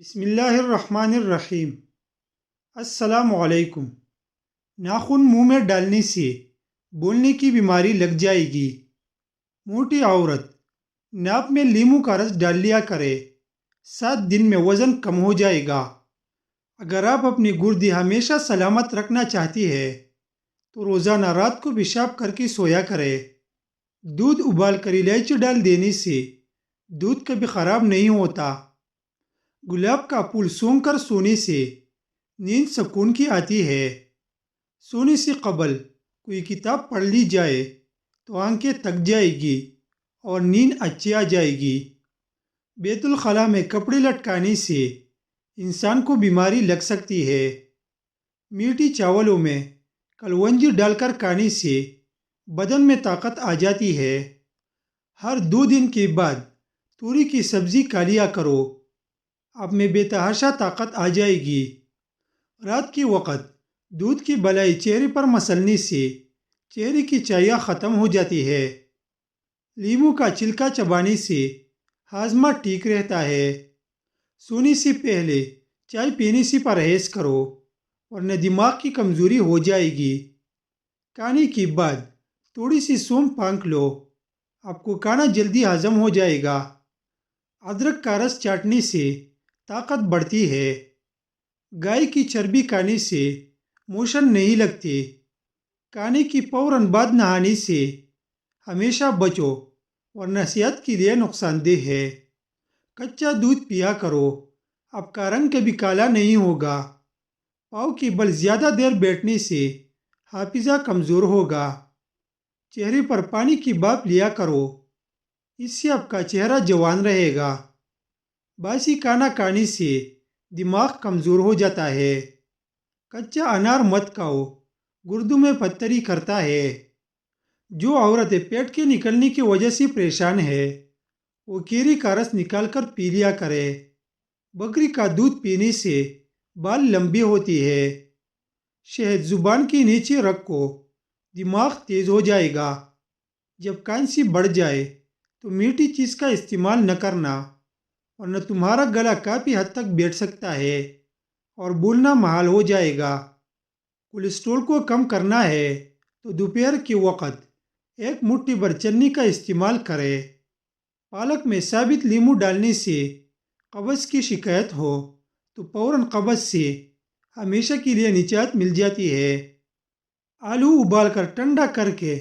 بسم اللہ الرحمن الرحیم۔ السلام علیکم۔ ناخن منہ میں ڈالنے سے بولنے کی بیماری لگ جائے گی۔ موٹی عورت ناپ میں لیموں کا رس ڈال لیا کرے، 7 دن میں وزن کم ہو جائے گا۔ اگر آپ اپنی گردی ہمیشہ سلامت رکھنا چاہتی ہے تو روزانہ رات کو پیشاب کر کے سویا کرے۔ دودھ ابال کر الائچی ڈال دینے سے دودھ کبھی خراب نہیں ہوتا۔ گلاب کا پھول سونگھ کر سونے سے نیند سکون کی آتی ہے۔ سونے سے قبل کوئی کتاب پڑھ لی جائے تو آنکھیں تھک جائے گی اور نیند اچھی آ جائے گی۔ بیت الخلاء میں کپڑے لٹکانے سے انسان کو بیماری لگ سکتی ہے۔ میٹھی چاولوں میں کلونجی ڈال کر کھانے سے بدن میں طاقت آ جاتی ہے۔ ہر 2 دن کے بعد توری کی سبزی کھا لیا کرو، آپ میں بے تحاشا طاقت آ جائے گی۔ رات کے وقت دودھ کی بلائی چہرے پر مسلنے سے چہرے کی چایا ختم ہو جاتی ہے۔ لیموں کا چھلکا چبانے سے ہاضمہ ٹھیک رہتا ہے۔ سونے سے پہلے چائے پینے سے پرہیز کرو ورنہ دماغ کی کمزوری ہو جائے گی۔ کھانے کے بعد تھوڑی سی سونف پھونک لو، آپ کو کھانا جلدی ہضم ہو جائے گا۔ ادرک کا رس چاٹنے سے طاقت بڑھتی ہے۔ گائے کی چربی کھانے سے موشن نہیں لگتے۔ کھانے کی فوراً بعد نہانے سے ہمیشہ بچو ورنہ صحت کے لیے نقصان دہ ہے۔ کچا دودھ پیا کرو، آپ کا رنگ کبھی کالا نہیں ہوگا۔ پاؤں کے بل زیادہ دیر بیٹھنے سے حافظہ کمزور ہوگا۔ چہرے پر پانی کی بھاپ لیا کرو، اس سے آپ کا چہرہ جوان رہے گا۔ باسی کھانا کھانے سے دماغ کمزور ہو جاتا ہے۔ کچا انار مت کھاؤ، گردوں میں پتھری کرتا ہے۔ جو عورتیں پیٹ کے نکلنے کی وجہ سے پریشان ہے وہ کیری کا رس نکال کر پی لیا کرے۔ بکری کا دودھ پینے سے بال لمبی ہوتی ہے۔ شہد زبان کے نیچے رکھو، دماغ تیز ہو جائے گا۔ جب کھانسی بڑھ جائے تو میٹھی چیز کا استعمال نہ کرنا ورنہ تمہارا گلا کافی حد تک بیٹھ سکتا ہے اور بولنا محال ہو جائے گا۔ کولیسٹرول کو کم کرنا ہے تو دوپہر کے وقت 1 مٹھی بھر چنے کا استعمال کرے۔ پالک میں ثابت لیموں ڈالنے سے قبض کی شکایت ہو تو فوراً قبض سے ہمیشہ کے لیے نجات مل جاتی ہے۔ آلو ابال کر ٹھنڈا کر کے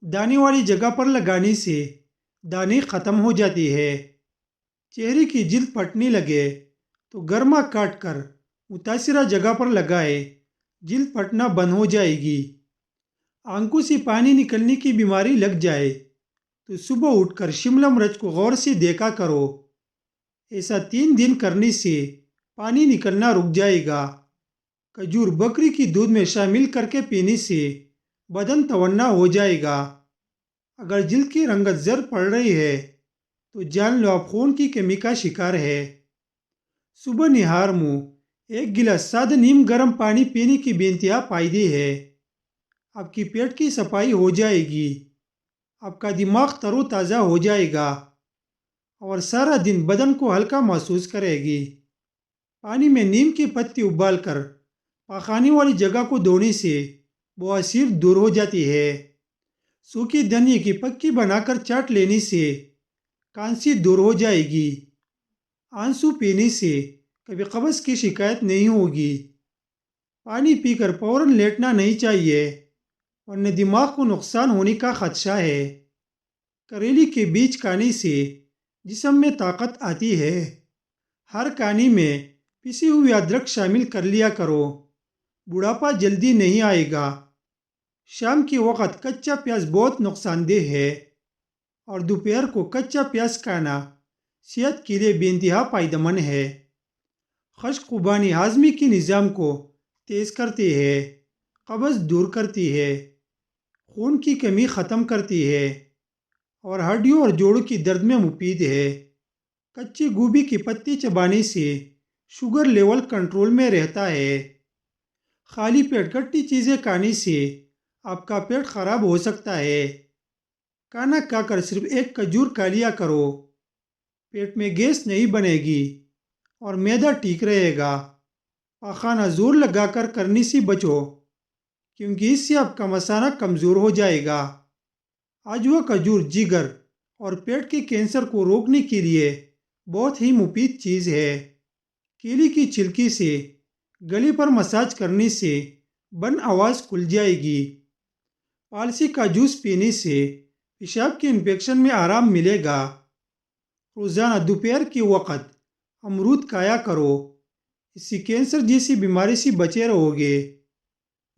دانے والی جگہ پر لگانے سے دانے ختم ہو جاتی ہے۔ چہرے کی جلد پھٹنے لگے تو گرما کاٹ کر متاثرہ جگہ پر لگائے، جلد پھٹنا بند ہو جائے گی۔ آنکھوں سے پانی نکلنے کی بیماری لگ جائے تو صبح اٹھ کر شملہ مرچ کو غور سے دیکھا کرو، ایسا 3 دن کرنے سے پانی نکلنا رک جائے گا۔ کھجور بکری کی دودھ میں شامل کر کے پینے سے بدن توانا ہو جائے گا۔ اگر جلد کی رنگت زرد پڑ رہی ہے تو جان لو آپ خون کی کمی کا شکار ہے۔ صبح نہار منہ 1 گلاس سادہ نیم گرم پانی پینے کی بے انتہا فائدے ہے۔ آپ کی پیٹ کی صفائی ہو جائے گی، آپ کا دماغ تر و تازہ ہو جائے گا اور سارا دن بدن کو ہلکا محسوس کرے گی۔ پانی میں نیم کے پتے ابال کر پاخانے والی جگہ کو دھونے سے بواسیر دور ہو جاتی ہے۔ سوکھی دھنیا کی پکی بنا کر چاٹ لینے سے کھانسی دور ہو جائے گی۔ آنسو پینے سے کبھی قبض کی شکایت نہیں ہوگی۔ پانی پی کر فوراً لیٹنا نہیں چاہیے ورنہ دماغ کو نقصان ہونے کا خدشہ ہے۔ کریلے کے بیج کھانے سے جسم میں طاقت آتی ہے۔ ہر کھانے میں پسی ہوئی ادرک شامل کر لیا کرو، بڑھاپا جلدی نہیں آئے گا۔ شام کے وقت کچا پیاز بہت نقصان دہ ہے اور دوپہر کو کچا پیاز کھانا صحت کے لیے بے انتہا فائدہ مند ہے۔ خشک خوبانی ہاضمے کے نظام کو تیز کرتی ہے، قبض دور کرتی ہے، خون کی کمی ختم کرتی ہے اور ہڈیوں اور جوڑوں کی درد میں مفید ہے۔ کچے گوبھی کے پتے چبانے سے شوگر لیول کنٹرول میں رہتا ہے۔ خالی پیٹ کھٹی چیزیں کھانے سے آپ کا پیٹ خراب ہو سکتا ہے۔ کھانا کھا کر صرف 1 کھجور کھا لیا کرو، پیٹ میں گیس نہیں بنے گی۔ اور معدہ ٹھیک رہے گا۔ پاخانہ زور لگا کر کرنے سے بچو، کیونکہ اس سے آپ کا مثانہ کمزور ہو جائے گا۔ آجوا کھجور جگر اور پیٹ کے کینسر کو روکنے کے لیے بہت ہی مفید چیز ہے۔ کیلے کی چھلکی سے گلے پر مساج کرنے سے بن آواز کھل جائے گی۔ پالسی کا جوس پینے سے پیشاب کے انفیکشن میں آرام ملے گا۔ روزانہ دوپہر کے وقت امرود کھایا کرو، اس سے کینسر جیسی بیماری سے بچے رہو گے۔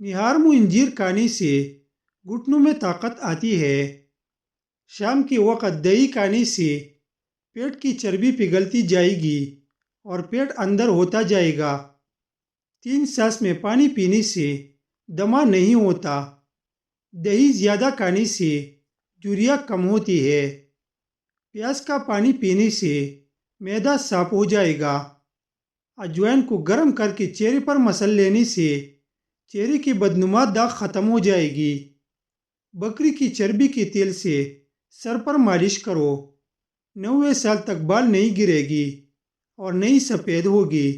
نہار انجیر کھانے سے گھٹنوں میں طاقت آتی ہے۔ شام کے وقت دہی کھانے سے پیٹ کی چربی پگھلتی جائے گی اور پیٹ اندر ہوتا جائے گا۔ 3 سانس میں پانی پینے سے دمہ نہیں ہوتا۔ دہی زیادہ کھانے سے یوریا کم ہوتی ہے۔ پیاز کا پانی پینے سے معدہ صاف ہو جائے گا۔ اجوائن کو گرم کر کے چہرے پر مسل لینے سے چہرے کی بدنما داغ ختم ہو جائے گی۔ بکری کی چربی کے تیل سے سر پر مالش کرو، 90 سال تک بال نہیں گرے گی اور نہیں سفید ہوگی۔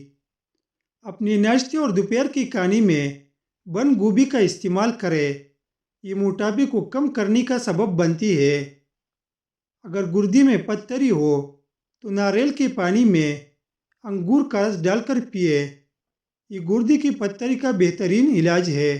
اپنے ناشتے اور دوپہر کے کھانے میں بند گوبھی کا استعمال کریں، یہ موٹاپے کو کم کرنے کا سبب بنتی ہے۔ اگر گردے میں پتھری ہو تو ناریل کے پانی میں انگور کا رس ڈال کر پیے، یہ گردے کی پتھری کا بہترین علاج ہے۔